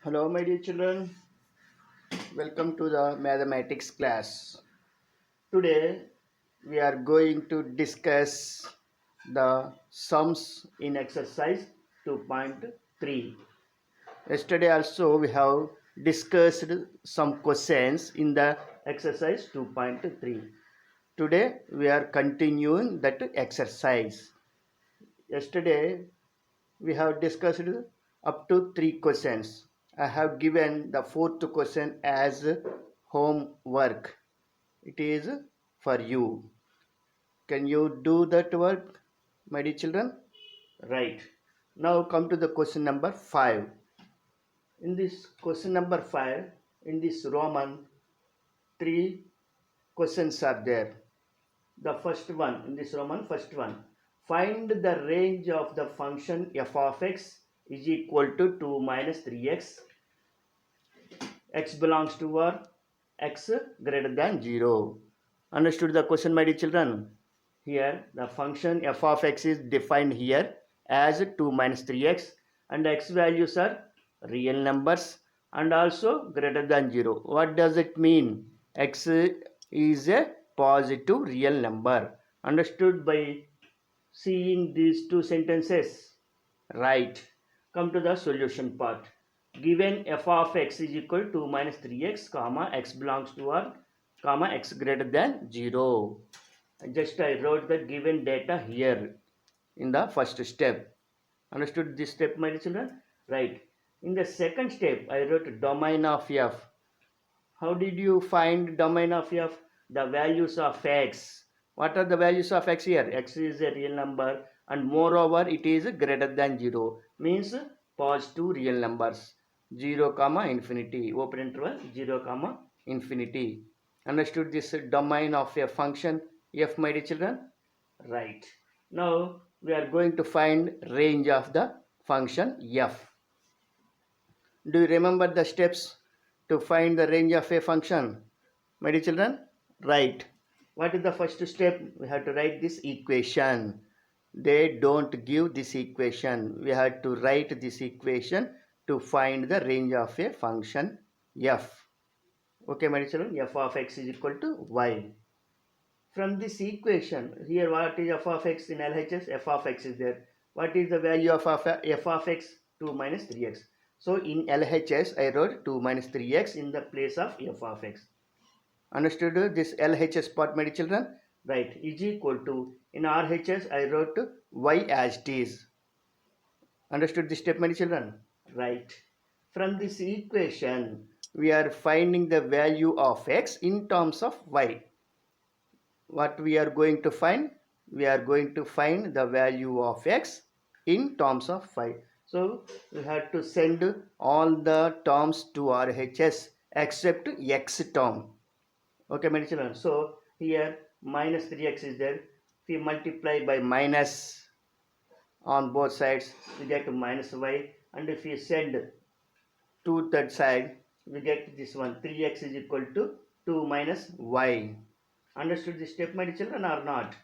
Hello, my dear children. Welcome to the mathematics class. Today, we are going to discuss the sums in exercise 2.3. Yesterday, also, we have discussed some questions in the exercise 2.3. Today, we are continuing that exercise. Yesterday, we have discussed up to 3 questions. I have given the fourth question as homework. It is for you. Can you do that work, my dear children? Right. Now come to the question number 5. In this question number 5, in this Roman, 3 questions are there. The first one, in this Roman, first one. Find the range of the function f of x is equal to 2 minus 3x. X belongs to or x greater than 0. Understood the question, my dear children? Here, the function f of x is defined here as 2 minus 3x and x values are real numbers and also greater than 0. What does it mean? X is a positive real number. Understood by seeing these two sentences? Right. Come to the solution part. Given f of x is equal to minus 3x, comma, x belongs to 1, comma, x greater than 0. Just I wrote the given data here in the first step. Understood this step, my children? Right. In the second step, I wrote domain of f. How did you find domain of f? The values of x. What are the values of x here? X is a real number and moreover it is greater than 0. Means positive real numbers. 0 comma infinity. Open interval 0 comma infinity. Understood this domain of a function f, my dear children? Right. Now we are going to find range of the function f. Do you remember the steps to find the range of a function? My dear children, right. What is the first step? We have to write this equation. They don't give this equation. We have to write this equation to find the range of a function f. Okay, my dear children, f of x is equal to y. From this equation, here what is f of x in LHS? F of x is there. What is the value of f of x? 2 minus 3x. So in LHS, I wrote 2 minus 3x in the place of f of x. Understood this LHS part, my children? Right, is equal to, in RHS, I wrote y as it is. Understood this step, my children? Right. From this equation, we are finding the value of x in terms of y. What we are going to find? We are going to find the value of x in terms of y. So we have to send all the terms to RHS except x term. Okay, my children. So here minus 3x is there. If we multiply by minus on both sides, we get minus y. And if we send to that side, we get this one. 3x is equal to 2 minus y. Understood this step, my children, or not?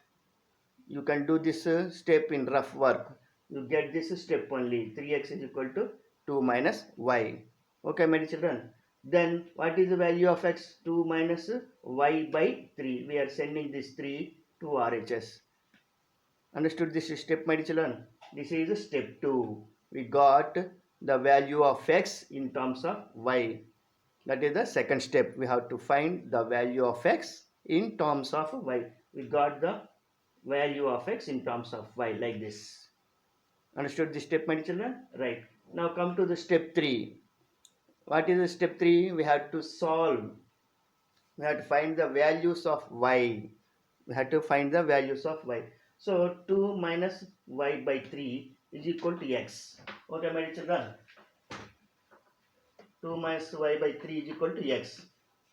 You can do this step in rough work. You get this step only. 3x is equal to 2 minus y. Okay, my children. Then what is the value of x? 2 minus y by 3. We are sending this 3 to RHS. Understood this step, my children? This is step 2. We got the value of x in terms of y. That is the second step. We have to find the value of x in terms of y. We got the value of x in terms of y like this. Understood this step, my children? Right. Now come to the step 3. What is the step 3? We have to solve. We have to find the values of y. We have to find the values of y. So 2 minus y by 3 is equal to x. Okay, my children? 2 minus y by 3 is equal to x.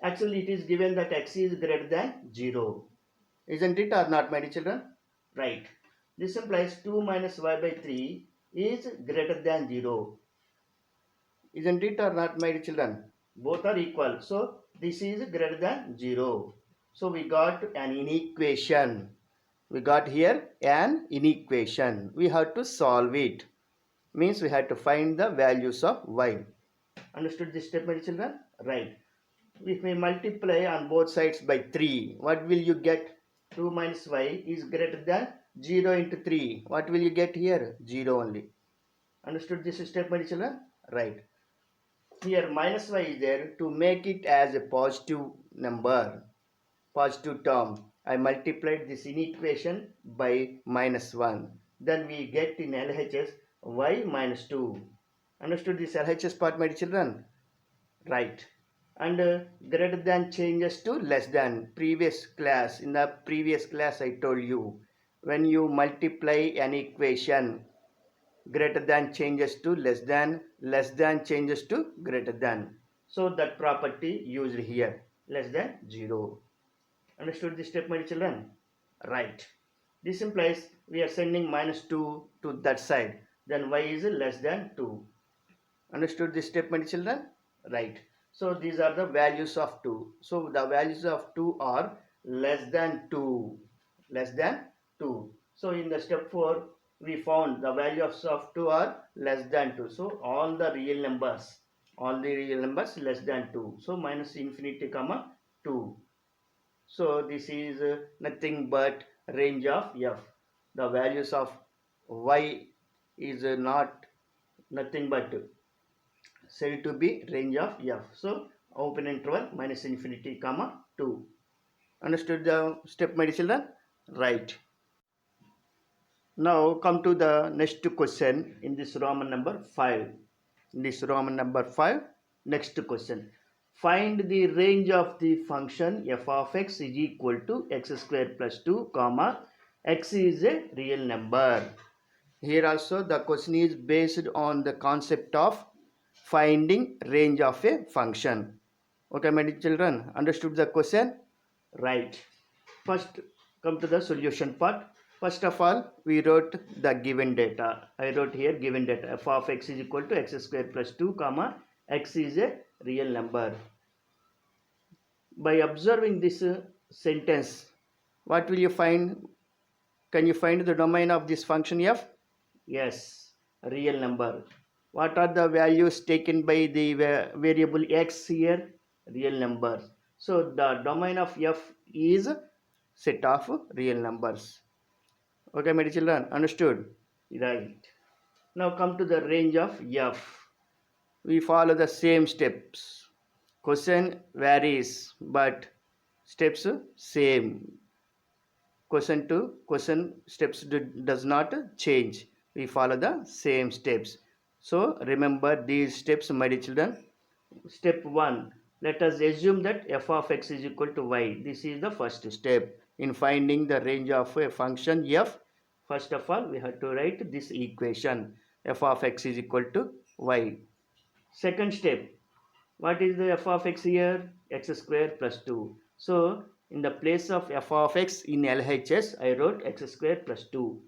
Actually, it is given that x is greater than 0. Isn't it or not, my children? Right. This implies 2 minus y by 3 is greater than 0. Isn't it or not, my children? Both are equal. So this is greater than 0. So we got an inequation. We got here an inequation. We have to solve it. Means we have to find the values of y. Understood this step, my children? Right. If we multiply on both sides by 3, what will you get? 2 minus y is greater than 0 into 3. What will you get here? 0 only. Understood this step, my children? Right. Here minus y is there to make it as a positive number, positive term. I multiplied this inequation by minus 1. Then we get in LHS y minus 2. Understood this LHS part, my children? Right. And greater than changes to less than. Previous class, in the previous class I told you, when you multiply an equation, greater than changes to less than changes to greater than. So that property used here, less than 0. Understood this step, my children? Right. This implies we are sending minus 2 to that side. Then y is less than 2. Understood this step, my children? Right. So these are the values of 2. So the values of 2 are less than 2. Less than 2. So in the step 4, we found the values of 2 are less than 2. So all the real numbers less than 2. So minus infinity comma 2. So this is nothing but range of f. The values of y is not nothing but said to be range of f. So open interval minus infinity comma 2. Understood the step, my children? Right. Now come to the next question in this Roman number 5. In this Roman number 5, next question. Find the range of the function f of x is equal to x square plus 2 comma x is a real number. Here also the question is based on the concept of finding range of a function. Okay, my dear children, understood the question? Right. First, come to the solution part. First of all, we wrote the given data. I wrote here given data. F of x is equal to x square plus 2 comma x is a real number. By observing this sentence, what will you find? Can you find the domain of this function f? Yes, real number. What are the values taken by the variable x here? Real numbers. So the domain of f is set of real numbers. Okay, my children, understood? Right. Now come to the range of f. We follow the same steps. Question varies, but steps same. Question to question steps does not change. We follow the same steps. So remember these steps, my dear children. Step 1. Let us assume that f of x is equal to y. This is the first step in finding the range of a function f. First of all, we have to write this equation. F of x is equal to y. Second step. What is the f of x here? X square plus 2. So in the place of f of x in LHS, I wrote x square plus 2.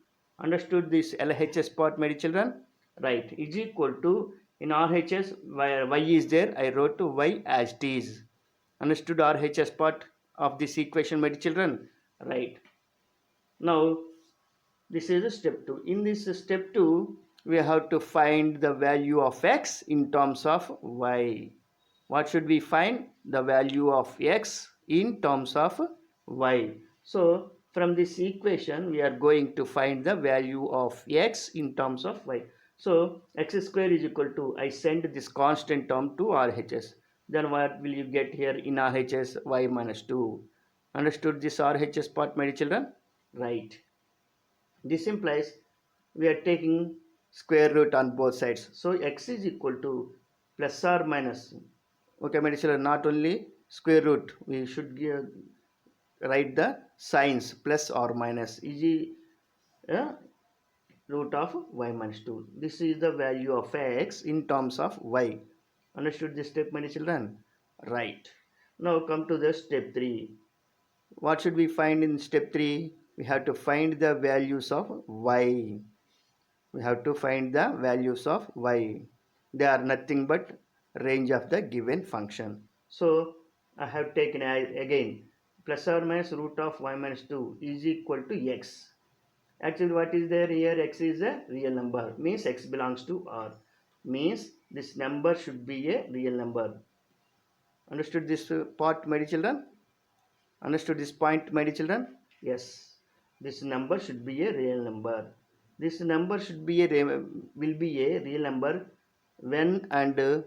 Understood this LHS part, my children? Right. Is equal to in RHS where y is there, I wrote to y as it is. Understood RHS part of this equation, my children? Right. Now this is step 2. In this step 2, we have to find the value of x in terms of y. What should we find? The value of x in terms of y. So from this equation, we are going to find the value of x in terms of y. So x square is equal to, I send this constant term to RHS. Then what will you get here in RHS? Y minus 2. Understood this RHS part, my children? Right. This implies we are taking square root on both sides. So x is equal to plus or minus. Okay, my children, not only square root, we should write the signs plus or minus. E.g. Root of y minus 2. This is the value of x in terms of y. Understood this step, my children? Right. Now come to the step 3. What should we find in step 3? We have to find the values of y. We have to find the values of y. They are nothing but range of the given function. So I have taken again plus or minus root of y minus 2 is equal to x. Actually what is there here? X is a real number, means x belongs to R. means this number should be a real number. Understood this part, my dear children? Understood this point, my dear children? Yes. This number should be a real number. This number should be will be a real number when and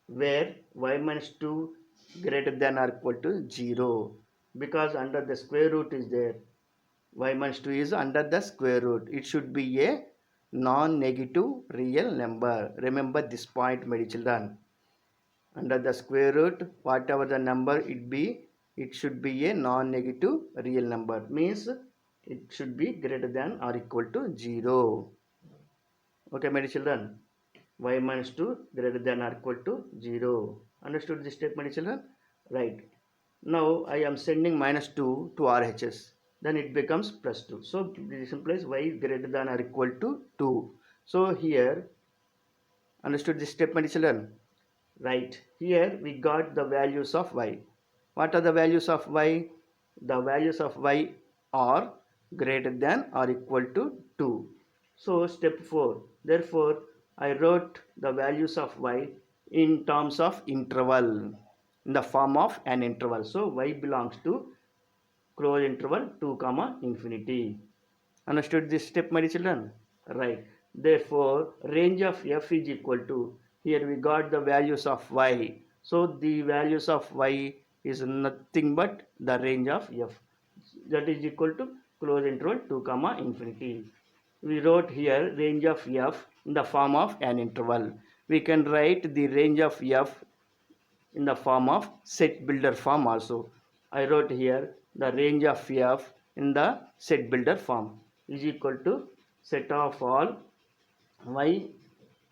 where y minus 2 greater than or equal to 0, because under the square root is there. Y minus 2 is under the square root. It should be a non-negative real number. Remember this point, my dear children. Under the square root, whatever the number it be, it should be a non-negative real number. Means it should be greater than or equal to 0. Okay, my dear children. Y minus 2 greater than or equal to 0. Understood this step, my dear children? Right. Now I am sending minus 2 to RHS. Then it becomes plus 2. So this implies y greater than or equal to 2. So here, understood this step, my dear children? Right. Here we got the values of y. What are the values of y? The values of y are greater than or equal to 2. So step 4. Therefore, I wrote the values of y in terms of interval, in the form of an interval. So y belongs to close interval 2 comma infinity. Understood this step, my children? Right. Therefore, range of f is equal to, here we got the values of y. So the values of y is nothing but the range of f. That is equal to close interval 2 comma infinity. We wrote here range of f in the form of an interval. We can write the range of f in the form of set builder form also. I wrote here the range of f in the set builder form is equal to set of all y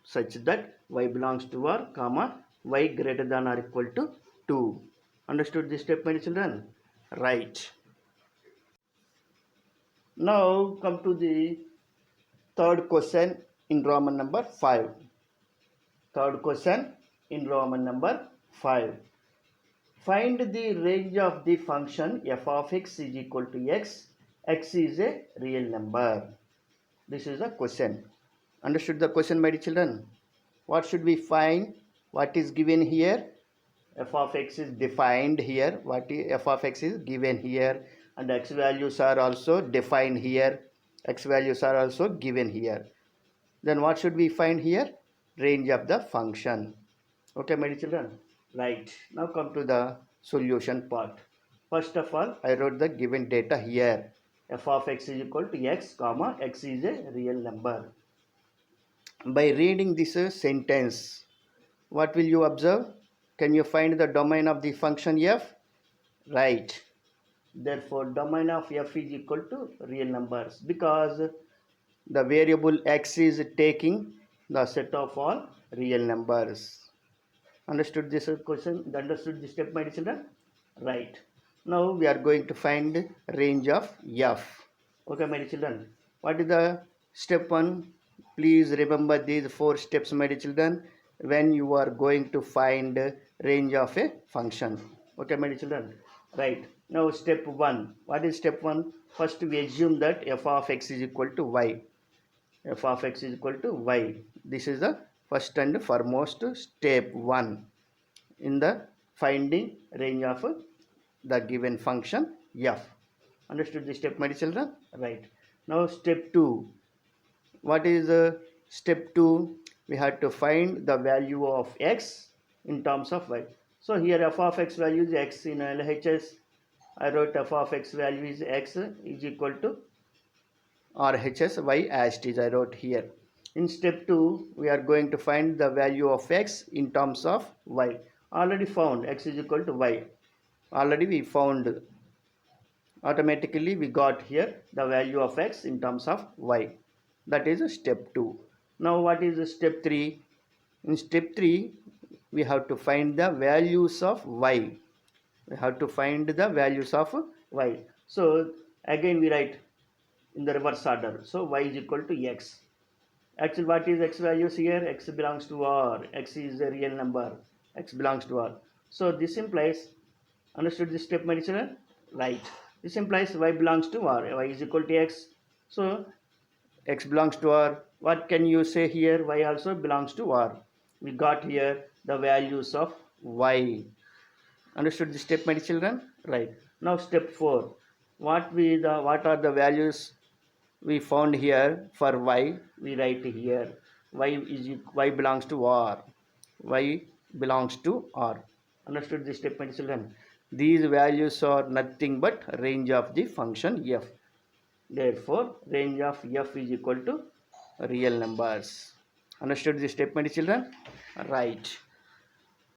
such that y belongs to r comma y greater than or equal to 2. Understood this step, my children? Right. Now come to the third question in Roman number 5. Third question in Roman number 5. Find the range of the function f of x is equal to x. X is a real number. This is the question. Understood the question, my dear children? What should we find? What is given here? F of x is defined here. What is f of x is given here, and x values are also defined here. X values are also given here. Then what should we find here? Range of the function. Okay, my dear children? Right. Now come to the solution part. First of all, I wrote the given data here. F of x is equal to x, comma, x is a real number. By reading this sentence, what will you observe? Can you find the domain of the function f? Right. Therefore, domain of f is equal to real numbers, because the variable x is taking the set of all real numbers. Understood this question? Understood this step, my dear children? Right. Now we are going to find range of f. Okay, my dear children. What is the step 1? Please remember these 4 steps, my dear children, when you are going to find range of a function. Okay, my dear children. Right. Now step 1. What is step 1? First we assume that f of x is equal to y. F of x is equal to y. This is the first and foremost step 1 in the finding range of the given function f. Understood this step, my dear children? Right. Now step 2. What is step 2? We have to find the value of x in terms of y. So here f of x value is x in LHS. I wrote f of x value is x is equal to RHS y as it is. I wrote here. In step 2, we are going to find the value of x in terms of y. Already found x is equal to y. Already we found, automatically we got here the value of x in terms of y. That is step 2. Now what is step 3? In step 3, we have to find the values of y. We have to find the values of y. So again we write in the reverse order. So y is equal to x. Actually, what is x values here? X belongs to r. X is a real number. X belongs to r. So this implies, understood this step, my children? Right. This implies y belongs to r. Y is equal to x. So x belongs to r. What can you say here? Y also belongs to R. We got here the values of y. Understood this step, my children? Right. Now step 4. What are the values we found here for y? We write here y belongs to R. Y belongs to R. Understood this step, my children? These values are nothing but range of the function f. Therefore, range of f is equal to real numbers. Understood this step, my children? Right.